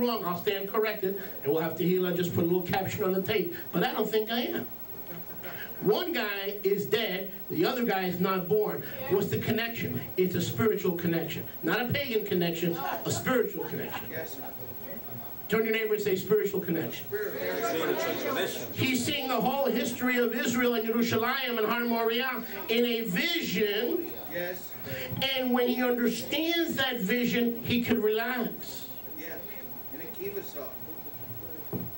wrong, I'll stand corrected, and we'll have to heal. I'll just put a little caption on the tape. But I don't think I am. One guy is dead, the other guy is not born. What's the connection? It's a spiritual connection. Not a pagan connection, a spiritual connection. Turn your neighbor and say spiritual connection. He's seeing the whole history of Israel and Jerusalem and Har Moriah in a vision. And when he understands that vision, he could relax.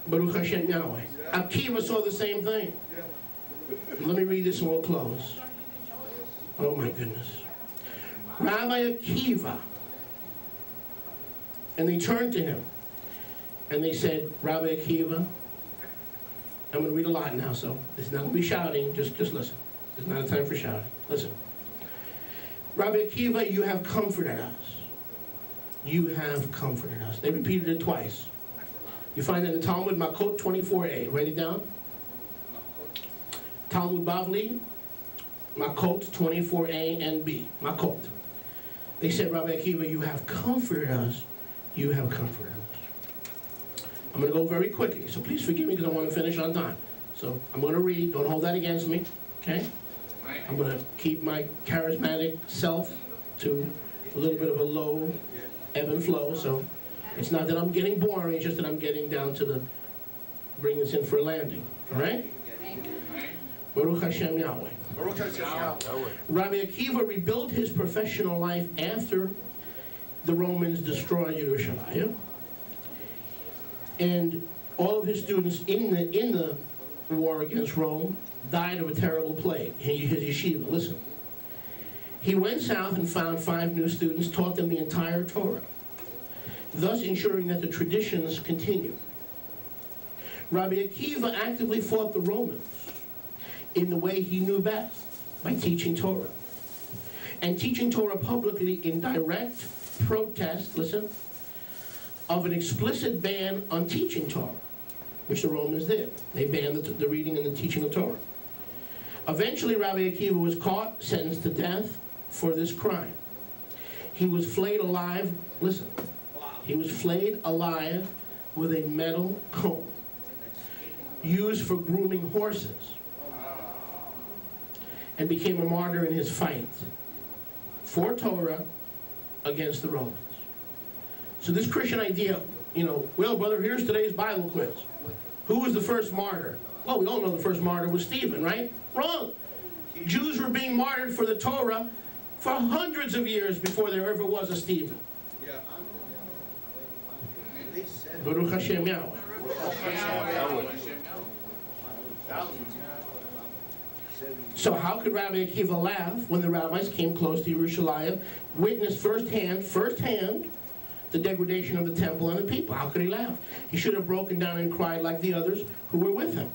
Baruch Hashem Yahweh. Akiva saw the same thing. Let me read this and we'll close. Oh my goodness. Rabbi Akiva. And they turned to him. And they said, Rabbi Akiva, I'm going to read a lot now, so it's not going to be shouting. Just listen. It's not a time for shouting. Listen. Rabbi Akiva, you have comforted us. You have comforted us. They repeated it twice. You find that in the Talmud, Makot 24a. Write it down. Talmud Bavli, Makot 24a and b. Makot. They said, Rabbi Akiva, you have comforted us. You have comforted us. I'm going to go very quickly, so please forgive me because I want to finish on time. So I'm going to read. Don't hold that against me. Okay? I'm going to keep my charismatic self to a little bit of a low ebb and flow. So it's not that I'm getting boring, it's just that I'm getting down to the bring this in for a landing. All right? Baruch Hashem Yahweh. Baruch Hashem Yahweh. Rabbi Akiva rebuilt his professional life after the Romans destroyed Jerusalem. And all of his students in the war against Rome died of a terrible plague. His yeshiva, listen. He went south and found 5 new students, taught them the entire Torah, thus ensuring that the traditions continue. Rabbi Akiva actively fought the Romans in the way he knew best, by teaching Torah. And teaching Torah publicly in direct protest, listen, of an explicit ban on teaching Torah, which the Romans did. They banned the reading and the teaching of Torah. Eventually, Rabbi Akiva was caught, sentenced to death for this crime. He was flayed alive, listen, he was flayed alive with a metal comb used for grooming horses, and became a martyr in his fight for Torah against the Romans. So this Christian idea, well, brother, here's today's Bible quiz. Who was the first martyr? Well, we all know the first martyr was Stephen, right? Wrong. Jews were being martyred for the Torah for hundreds of years before there ever was a Stephen. Baruch Hashem Yahweh. So how could Rabbi Akiva laugh when the rabbis came close to Jerusalem, witnessed firsthand, the degradation of the temple and the people? How could he laugh? He should have broken down and cried like the others who were with him.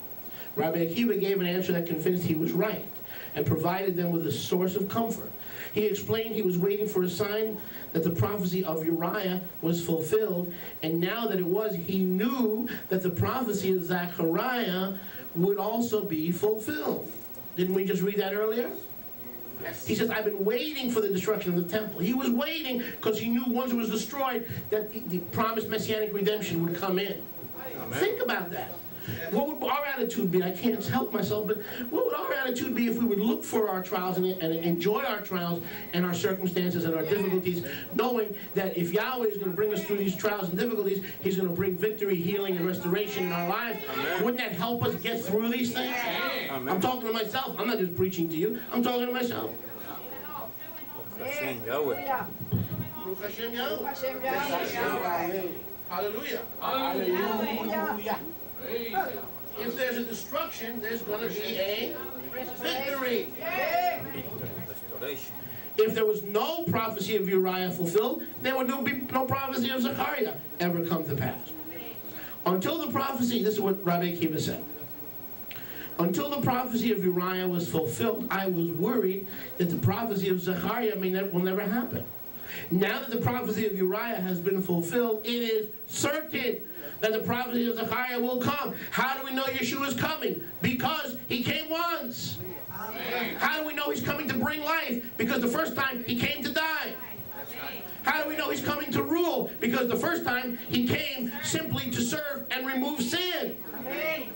Rabbi Akiva gave an answer that convinced he was right and provided them with a source of comfort. He explained he was waiting for a sign that the prophecy of Uriah was fulfilled, and now that it was, he knew that the prophecy of Zechariah would also be fulfilled. Didn't we just read that earlier? Yes. He says, I've been waiting for the destruction of the temple. He was waiting because he knew once it was destroyed that the promised messianic redemption would come in. Amen. Think about that. What would our attitude be? I can't help myself, but what would our attitude be if we would look for our trials and enjoy our trials and our circumstances and our difficulties, knowing that if Yahweh is going to bring us through these trials and difficulties, He's going to bring victory, healing, and restoration in our lives? Amen. Wouldn't that help us get through these things? Amen. I'm talking to myself. I'm not just preaching to you. I'm talking to myself. Hashem Yahweh. Hashem Yahweh. Hallelujah. Hallelujah. If there's a destruction, there's going to be a victory. If there was no prophecy of Uriah fulfilled, there would be no prophecy of Zechariah ever come to pass. Until the prophecy, this is what Rabbi Akiva said, until the prophecy of Uriah was fulfilled, I was worried that the prophecy of Zechariah will never happen. Now that the prophecy of Uriah has been fulfilled, it is certain that the prophecy of Zechariah will come. How do we know Yeshua is coming? Because He came once. Amen. How do we know He's coming to bring life? Because the first time He came to die. How do we know He's coming to rule? Because the first time He came simply to serve and remove sin. Amen.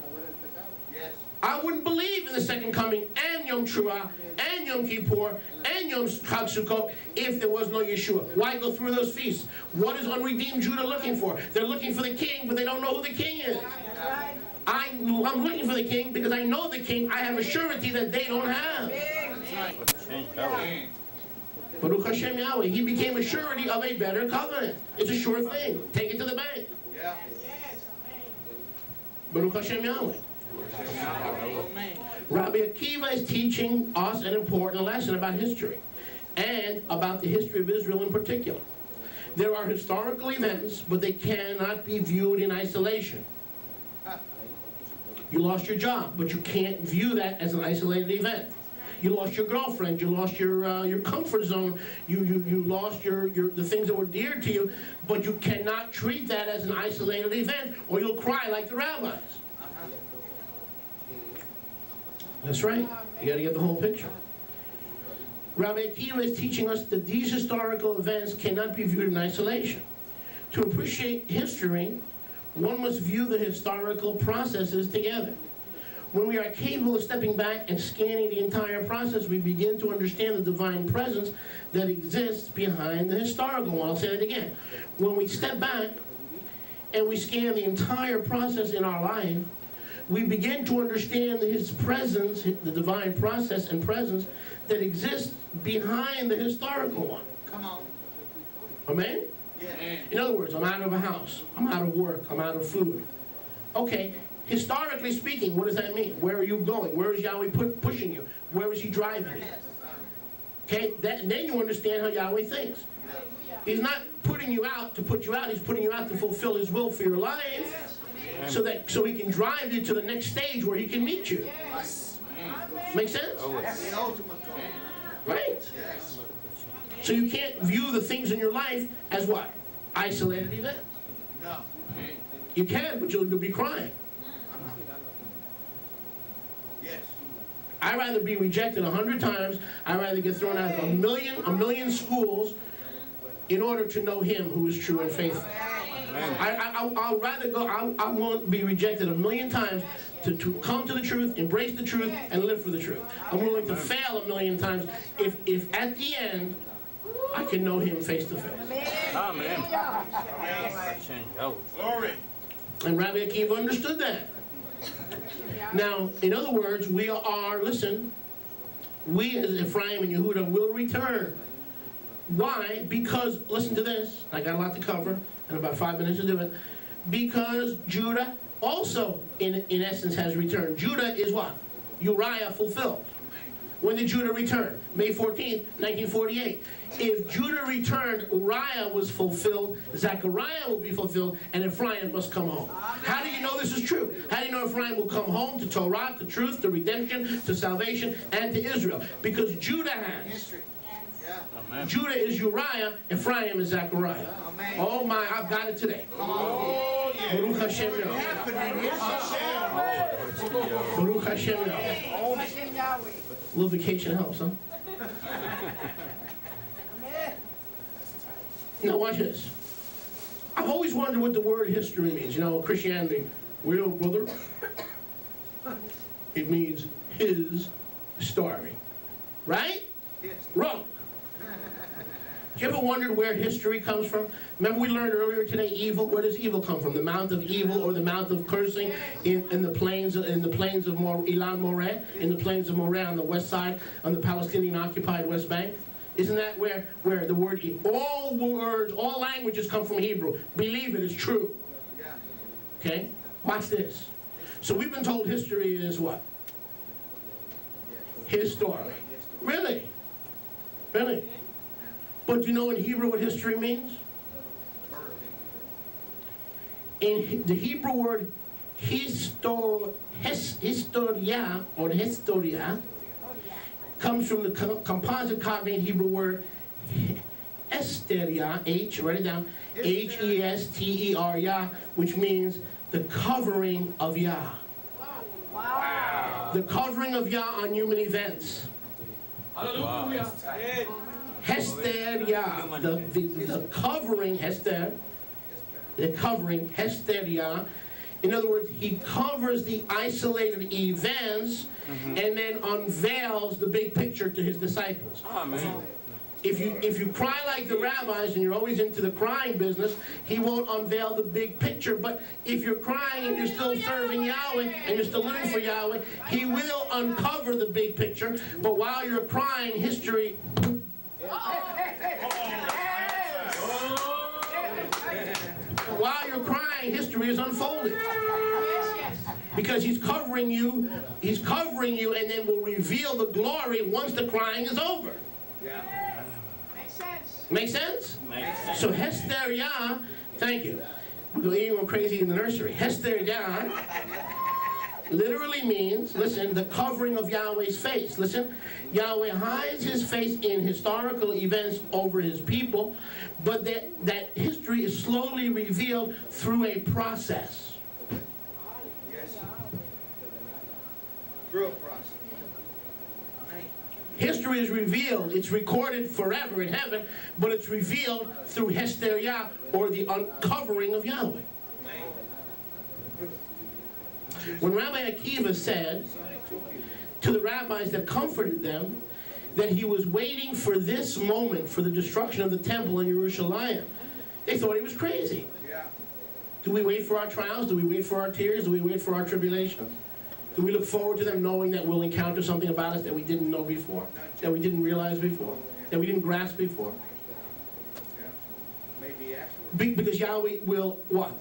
I wouldn't believe in the second coming and Yom Teruah and Yom Kippur and Yom Chag Sukkot if there was no Yeshua. Why go through those feasts? What is unredeemed Judah looking for? They're looking for the king, but they don't know who the king is. I'm looking for the king because I know the king. I have a surety that they don't have. Baruch Hashem Yahweh, he became a surety of a better covenant. It's a sure thing. Take it to the bank. Baruch Hashem Yahweh. Rabbi Akiva is teaching us an important lesson about history and about the history of Israel in particular. There are historical events, but they cannot be viewed in isolation. You lost your job, but you can't view that as an isolated event. You lost your girlfriend, you lost your comfort zone, you lost the things that were dear to you, but you cannot treat that as an isolated event or you'll cry like the rabbis. That's right. You got to get the whole picture. Rabbi Akiva is teaching us that these historical events cannot be viewed in isolation. To appreciate history, one must view the historical processes together. When we are capable of stepping back and scanning the entire process, we begin to understand the divine presence that exists behind the historical one. I'll say that again. When we step back and we scan the entire process in our life, we begin to understand his presence, the divine process and presence that exists behind the historical one. Come on. Amen? Yeah. In other words, I'm out of a house, I'm out of work, I'm out of food. Okay, historically speaking, what does that mean? Where are you going? Where is Yahweh pushing you? Where is he driving you? Okay, then you understand how Yahweh thinks. He's not putting you out to put you out, he's putting you out to fulfill his will for your life. So he can drive you to the next stage where he can meet you. Make sense? Right? So you can't view the things in your life as what? Isolated events. No. You can, but you'll be crying. Yes. I'd rather be rejected 100 times. I'd rather get thrown out of a million schools in order to know him who is true and faithful. I'll rather go, I won't be rejected 1,000,000 times to come to the truth, embrace the truth, and live for the truth. I'm willing to fail 1,000,000 times if at the end I can know him face to face. Amen. Glory. And Rabbi Akiva understood that. Now, in other words, we as Ephraim and Yehuda will return. Why? Because, listen to this, I got a lot to cover, and about 5 minutes to do it. Because Judah also, in essence, has returned. Judah is what? Uriah fulfilled. When did Judah return? May 14th, 1948. If Judah returned, Uriah was fulfilled, Zechariah will be fulfilled, and Ephraim must come home. How do you know this is true? How do you know Ephraim will come home to Torah, to truth, to redemption, to salvation, and to Israel? Because Judah has. Amen. Judah is Uriah, Ephraim is Zechariah. Amen. Oh my, I've got it today. Oh, yeah. Baruch Hashem Yahweh. Baruch Hashem Yahweh. A little vacation helps, huh? Now watch this. I've always wondered what the word history means. You know, Christianity, well, brother, it means his story. Right? Wrong. You ever wondered where history comes from? Remember we learned earlier today evil. Where does evil come from? The mount of evil or the mount of cursing in the plains of Ilan Moreh, in the plains of Moreh on the west side, on the Palestinian occupied West Bank? Isn't that where the word all words, all languages come from Hebrew? Believe it, it's true. Okay? Watch this. So we've been told history is what? His story. Really? Really? But do you know in Hebrew what history means? In the Hebrew word historia or historia comes from the composite cognate Hebrew word esteria, write it down, H-E-S-T-E-R, Yah, which means the covering of Yah. Wow. The covering of Yah on human events. Hallelujah. Hester, Yah, the covering, Hester, the covering, Hesteria. In other words, he covers the isolated events and then unveils the big picture to his disciples. Amen. If you cry like the rabbis and you're always into the crying business, he won't unveil the big picture. But if you're crying and you're still serving Yahweh and you're still living for Yahweh, he will uncover the big picture. But while you're crying, history... While you're crying, history is unfolding. Because he's covering you, and then will reveal the glory once the crying is over. Makes sense. Make sense? Makes sense. So Hesteria, thank you. We're even crazy in the nursery. Hesteria literally means, listen, the covering of Yahweh's face. Listen, Yahweh hides his face in historical events over his people, but that history is slowly revealed through a process. Yes. Through a process. History is revealed, it's recorded forever in heaven, but it's revealed through Hesteria, or the uncovering of Yahweh. When Rabbi Akiva said to the rabbis that comforted them that he was waiting for this moment, for the destruction of the temple in Jerusalem, they thought he was crazy. Yeah. Do we wait for our trials? Do we wait for our tears? Do we wait for our tribulations? Do we look forward to them knowing that we'll encounter something about us that we didn't know before, that we didn't realize before, that we didn't grasp before? Yeah. Maybe after. Because Yahweh will what?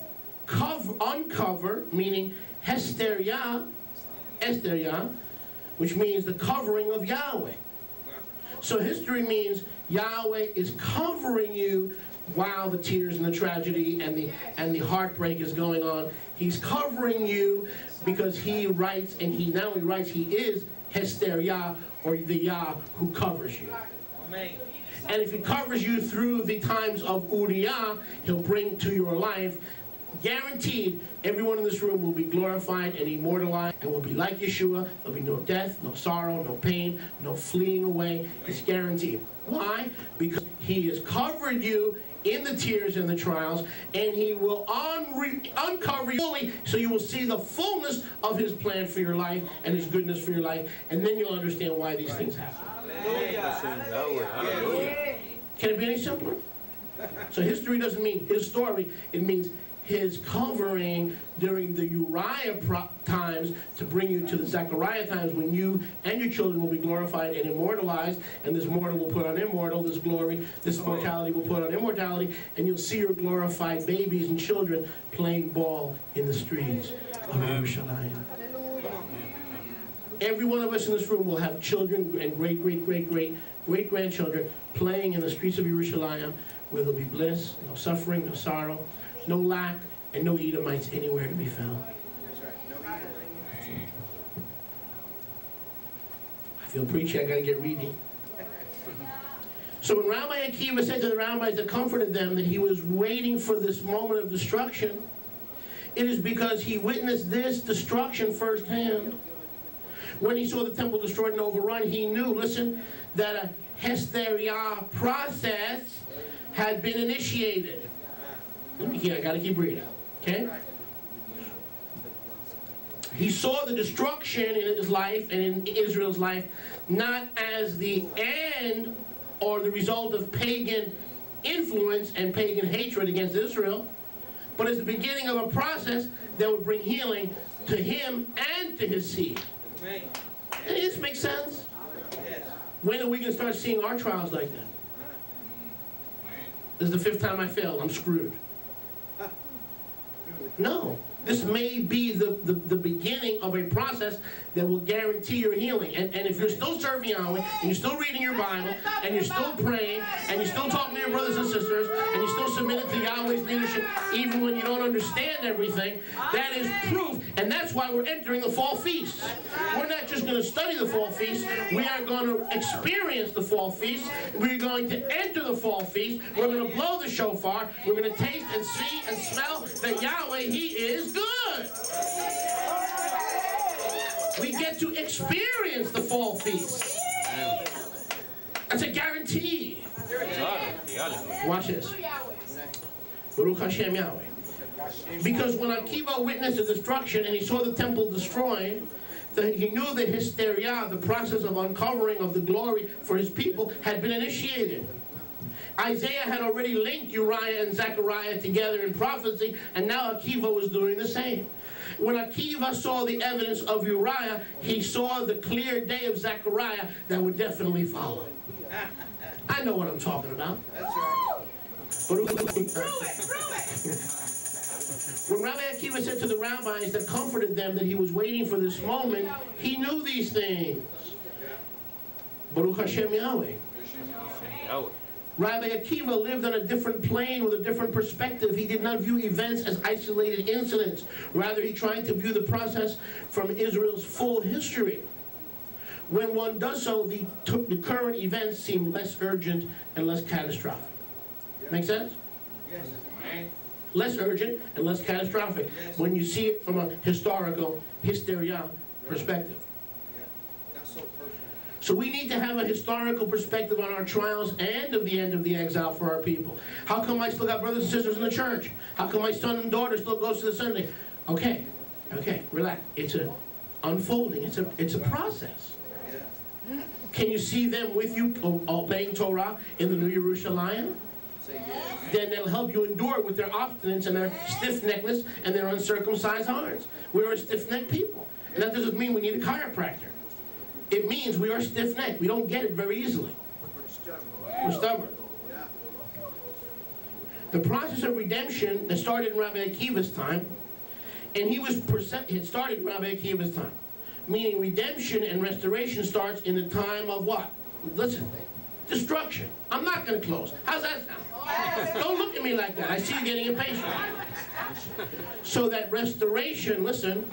Uncover, meaning Hesteria, which means the covering of Yahweh. So history means Yahweh is covering you while the tears and the tragedy and the heartbreak is going on. He's covering you because he writes, and he not only writes, he is Hesteria, or the Yah who covers you. Amen. And if he covers you through the times of Uriah, he'll bring to your life, guaranteed, everyone in this room will be glorified and immortalized and will be like Yeshua. There'll be no death, no sorrow, no pain, no fleeing away. It's guaranteed. Why? Because he has covered you in the tears and the trials, and he will uncover you fully, so you will see the fullness of his plan for your life and his goodness for your life, and then you'll understand why these things happen. Hallelujah. Can it be any simpler? So history doesn't mean his story, it means his covering during the Uriah times to bring you to the Zechariah times when you and your children will be glorified and immortalized, and this mortal will put on immortal, this glory, this mortality will put on immortality, and you'll see your glorified babies and children playing ball in the streets of Jerusalem. Every one of us in this room will have children and great-grandchildren playing in the streets of Jerusalem, where there'll be bliss, no suffering, no sorrow, no lack, and no Edomites anywhere to be found. That's right. No Edomite. I feel preachy, I gotta get reading. So when Rabbi Akiva said to the rabbis that comforted them that he was waiting for this moment of destruction, it is because he witnessed this destruction firsthand. When he saw the temple destroyed and overrun, he knew, listen, that a Hesteria process had been initiated. I gotta keep reading, okay? He saw the destruction in his life and in Israel's life not as the end or the result of pagan influence and pagan hatred against Israel, but as the beginning of a process that would bring healing to him and to his seed. Does this make sense? When are we going to start seeing our trials like that? This is the 5th time I failed. I'm screwed. No. This may be the beginning of a process that will guarantee your healing. And if you're still serving Yahweh, and you're still reading your Bible, and you're still praying, and you're still talking to your brothers and sisters, and you're still submitted to Yahweh's leadership, even when you don't understand everything, that is proof. And that's why we're entering the fall feast. We're not just going to study the fall feast. We are going to experience the fall feast. We're going to enter the fall feast. We're going to blow the shofar. We're going to taste and see and smell that Yahweh, He is good. We get to experience the fall feast. That's a guarantee. Watch this. Baruch Hashem Yahweh. Because when Akiva witnessed the destruction and he saw the temple destroyed, he knew that hysteria, the process of uncovering of the glory for his people, had been initiated. Isaiah had already linked Uriah and Zechariah together in prophecy, and now Akiva was doing the same. When Akiva saw the evidence of Uriah, he saw the clear day of Zechariah that would definitely follow. I know what I'm talking about. That's right. When Rabbi Akiva said to the rabbis that comforted them that he was waiting for this moment, he knew these things. Baruch Hashem Yahweh. Rabbi Akiva lived on a different plane with a different perspective. He did not view events as isolated incidents. Rather, he tried to view the process from Israel's full history. When one does so, the current events seem less urgent and less catastrophic. Make sense? Yes. Less urgent and less catastrophic when you see it from a historical hysteria perspective. Yeah. That's so personal. So we need to have a historical perspective on our trials and of the end of the exile for our people. How come I still got brothers and sisters in the church? How come my son and daughter still goes to the Sunday? Okay, relax. It's an unfolding. It's a process. Yeah. Can you see them with you obeying Torah in the New Yerushalayim? Say yes. Then they'll help you endure with their obstinance and their stiff-neckedness and their uncircumcised hearts. We're a stiff-necked people. And that doesn't mean we need a chiropractor. It means we are stiff-necked. We don't get it very easily. We're stubborn. Yeah. The process of redemption that started in Rabbi Akiva's time, and it started in Rabbi Akiva's time. Meaning redemption and restoration starts in the time of what? Listen, destruction. I'm not going to close. How's that sound? Don't look at me like that. I see you getting impatient. So that restoration, listen,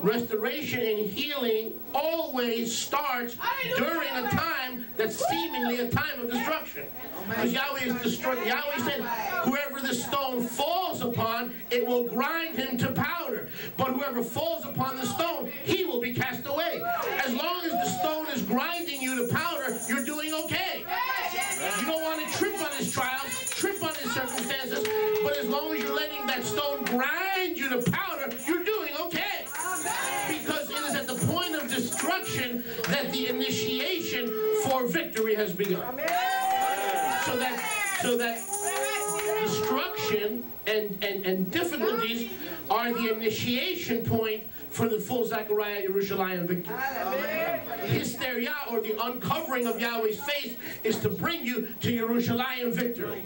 restoration and healing always starts during a time that's seemingly a time of destruction. Because Yahweh is destroyed. Yahweh said, whoever the stone falls upon, it will grind him to powder. But whoever falls upon the stone, he will be cast away. As long as the stone is grinding you to powder, you're doing okay. You don't want to trip on his trials, trip on his circumstances, but as long as you're letting that stone grind you to powder, you're doing okay. Because it is at the point of destruction that the initiation for victory has begun. So that destruction and difficulties are the initiation point for the full Zechariah Yerushalayim victory. Hysteria, or the uncovering of Yahweh's face, is to bring you to Yerushalayim victory.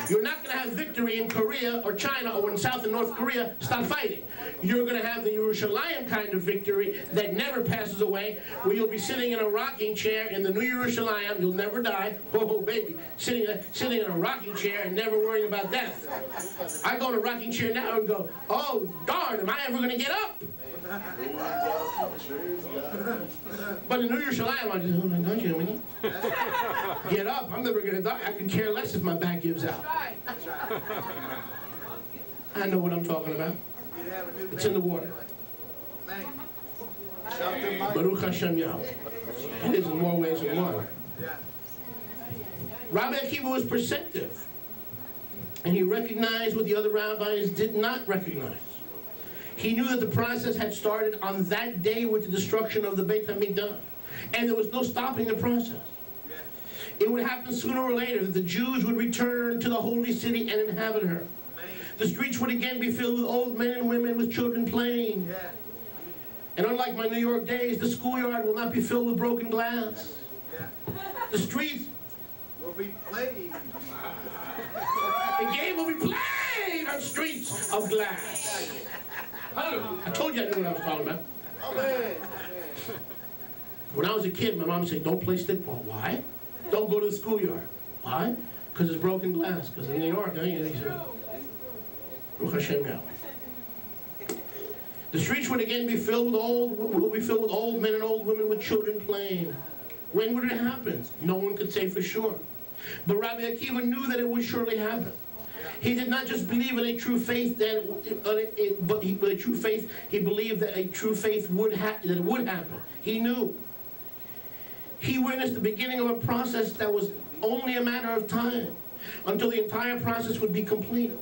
You're not going to have victory in Korea or China or in South and North Korea. Stop fighting. You're going to have the Yerushalayim kind of victory that never passes away, where you'll be sitting in a rocking chair in the New Yerushalayim. You'll never die. Oh, baby. Sitting in a rocking chair and never worrying about death. I go in a rocking chair now and go, oh, darn, am I ever going to get up? But in New Yerushalayim, I just, oh my gosh, you know, get up. I'm never going to die. I can care less if my back gives out. I know what I'm talking about. It's in the water. Baruch Hashem Yahweh. It is in more ways than one. Rabbi Akiva was perceptive. And he recognized what the other rabbis did not recognize. He knew that the process had started on that day with the destruction of the Beit HaMikdash. And there was no stopping the process. It would happen sooner or later that the Jews would return to the holy city and inhabit her. The streets would again be filled with old men and women with children playing. And unlike my New York days, the schoolyard will not be filled with broken glass. The streets will be played. The game will be played on streets of glass. I told you I knew what I was talking about. When I was a kid, my mom said, don't play stickball. Why? Don't go to the schoolyard. Why? Because it's broken glass. Because in New York, Baruch Hashem Yahweh. The streets would again be filled with old men and old women with children playing. When would it happen? No one could say for sure. But Rabbi Akiva knew that it would surely happen. He did not just believe in a true faith, but a true faith. He believed that a true faith would happen. He knew. He witnessed the beginning of a process that was only a matter of time until the entire process would be complete.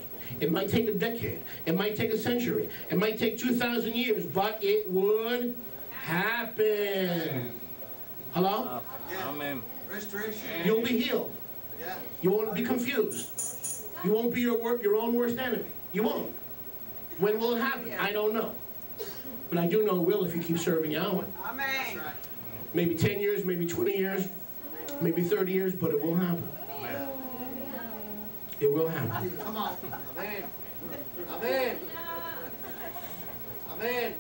It might take a decade. It might take a century. It might take 2,000 years, but it would happen. Hello? Amen. Restoration. You'll be healed. Yeah. You won't be confused. You won't be your own worst enemy. You won't. When will it happen? I don't know. But I do know it will if you keep serving Yahweh. That's right. Maybe 10 years, maybe 20 years, maybe 30 years, but it will happen. It will happen. Come on. Amen. Amen. Amen.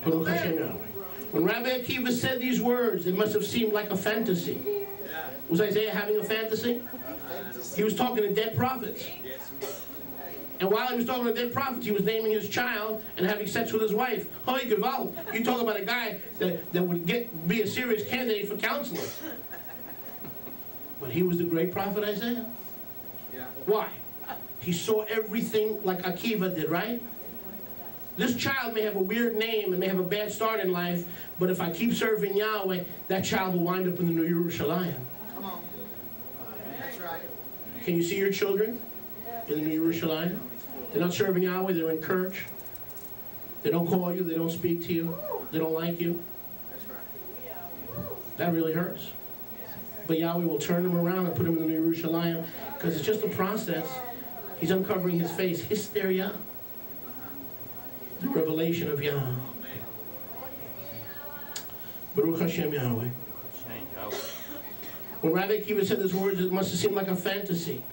Baruch Hashem Yahweh. When Rabbi Akiva said these words, it must have seemed like a fantasy. Yeah. Was Isaiah having a fantasy? He was talking to dead prophets. Yes. And while he was talking to dead prophets, he was naming his child and having sex with his wife. Holy Gewalt. You talk about a guy that would be a serious candidate for counseling. But he was the great prophet Isaiah. Yeah. Why? He saw everything like Akiva did, right? This child may have a weird name and may have a bad start in life, but if I keep serving Yahweh, that child will wind up in the New Yerushalayim. Come on. That's right. Can you see your children in the New Yerushalayim? They're not serving Yahweh, they're in church. They don't call you, they don't speak to you, they don't like you. That's right. That really hurts. But Yahweh will turn them around and put them in the New Yerushalayim, because it's just a process. He's uncovering his face. Hysteria. The revelation of Yahweh. Baruch Hashem Yahweh. When Rabbi Akiva said these words, it must have seemed like a fantasy.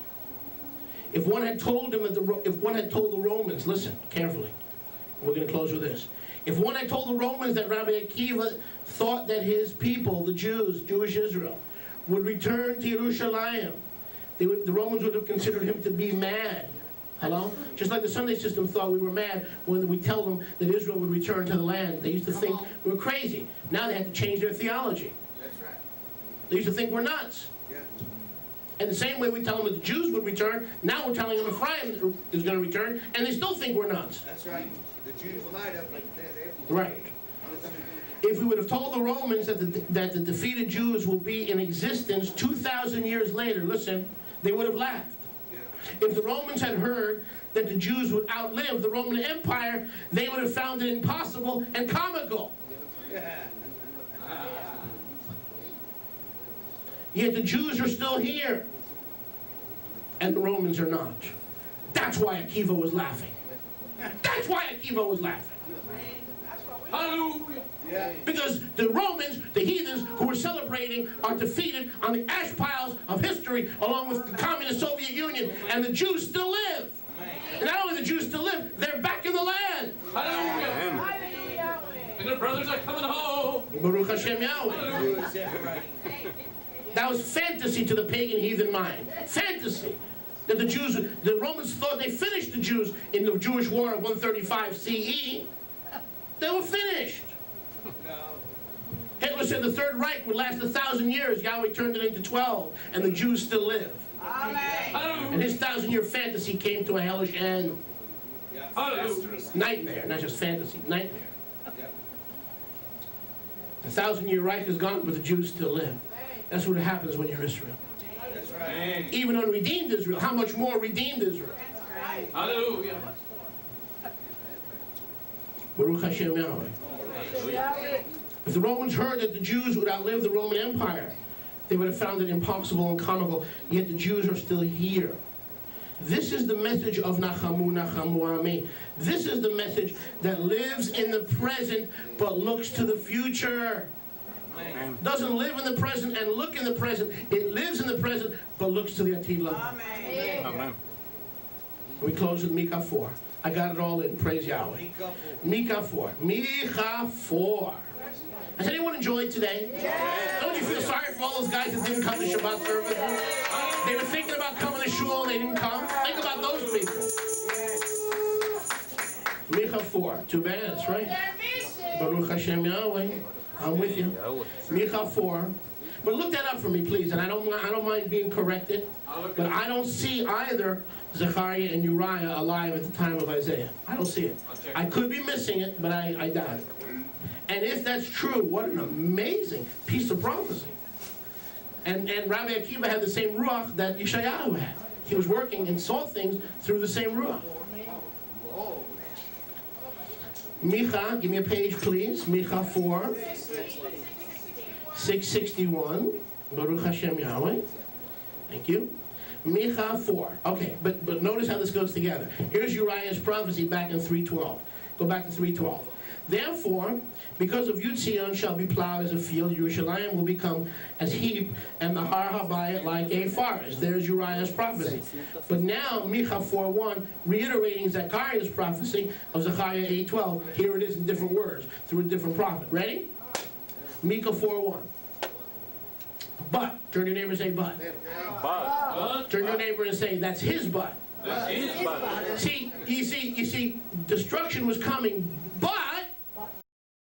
If one had told him if one had told the Romans, listen carefully, we're going to close with this. If one had told the Romans that Rabbi Akiva thought that his people, the Jews, Jewish Israel, would return to Yerushalayim, the Romans would have considered him to be mad. Hello? Just like the Sunday system thought we were mad when we tell them that Israel would return to the land. They used to think we were crazy. Now they had to change their theology. That's right. They used to think we're nuts. Yeah. And the same way we tell them that the Jews would return, now we're telling them Ephraim is going to return, and they still think we're nuts. That's right. The Jews lied up, but they're Right. If we would have told the Romans that the defeated Jews will be in existence 2,000 years later, listen, they would have laughed. If the Romans had heard that the Jews would outlive the Roman Empire, they would have found it impossible and comical. Yet the Jews are still here, and the Romans are not. That's why Akiva was laughing. That's why Akiva was laughing. Hallelujah. Yeah. Because the Romans, the heathens who were celebrating, are defeated on the ash piles of history along with the communist Soviet Union, and the Jews still live. And not only the Jews still live, they're back in the land. Hallelujah. And the brothers are coming home. Baruch Hashem Yahweh. That was fantasy to the pagan heathen mind. Fantasy. That the Romans thought they finished the Jews in the Jewish War of 135 CE. They were finished. Hitler said the Third Reich would last 1,000 years. Yahweh turned it into 12, and the Jews still live. Hallelujah. And his 1,000-year fantasy came to a hellish end. Hallelujah. Nightmare, not just fantasy, nightmare. The 1,000-year Reich is gone, but the Jews still live. That's what happens when you're Israel. That's right. Even unredeemed Israel, how much more redeemed Israel? Hallelujah. Baruch Hashem Yahweh. If the Romans heard that the Jews would outlive the Roman Empire, they would have found it impossible and comical, yet the Jews are still here. This is the message of Nachamu, Nachamu Ami. This is the message that lives in the present but looks to the future. Doesn't live in the present and look in the present. It lives in the present but looks to the Atid Labah. Amen. We close with Micah 4. I got it all in. Praise Yahweh. Micah 4. Micah 4. Has anyone enjoyed today? Don't you feel sorry for all those guys that didn't come to Shabbat service? They were thinking about coming to shul and they didn't come. Think about those people. Micah 4. Too bad, that's right. Baruch Hashem Yahweh. I'm with you. Micah 4. But look that up for me, please. And I don't mind being corrected. But I don't see either Zechariah and Uriah alive at the time of Isaiah. I don't see it. I could be missing it, but I doubt it. And if that's true, what an amazing piece of prophecy. And Rabbi Akiva had the same ruach that Yeshayahu had. he was working and saw things through the same Ruach. Oh, Micha, give me a page, please. Micha 4, 661. Baruch Hashem Yahweh. Thank you. Micha 4. Okay, but notice how this goes together. Here's Uriah's prophecy back in 3:12. Go back to 3:12. Therefore, because of you, Zion shall be plowed as a field, Yerushalayim will become as heap, and the Har Habayit like a forest. There's Uriah's prophecy. But now, Micha 4:1, reiterating Zechariah's prophecy of Zechariah 8:12. Here it is in different words, through a different prophet. Ready? Micha 4:1. But. Turn to your neighbor and say, but. But. Turn to your neighbor and say, that's his but. That's his but. See, you see, destruction was coming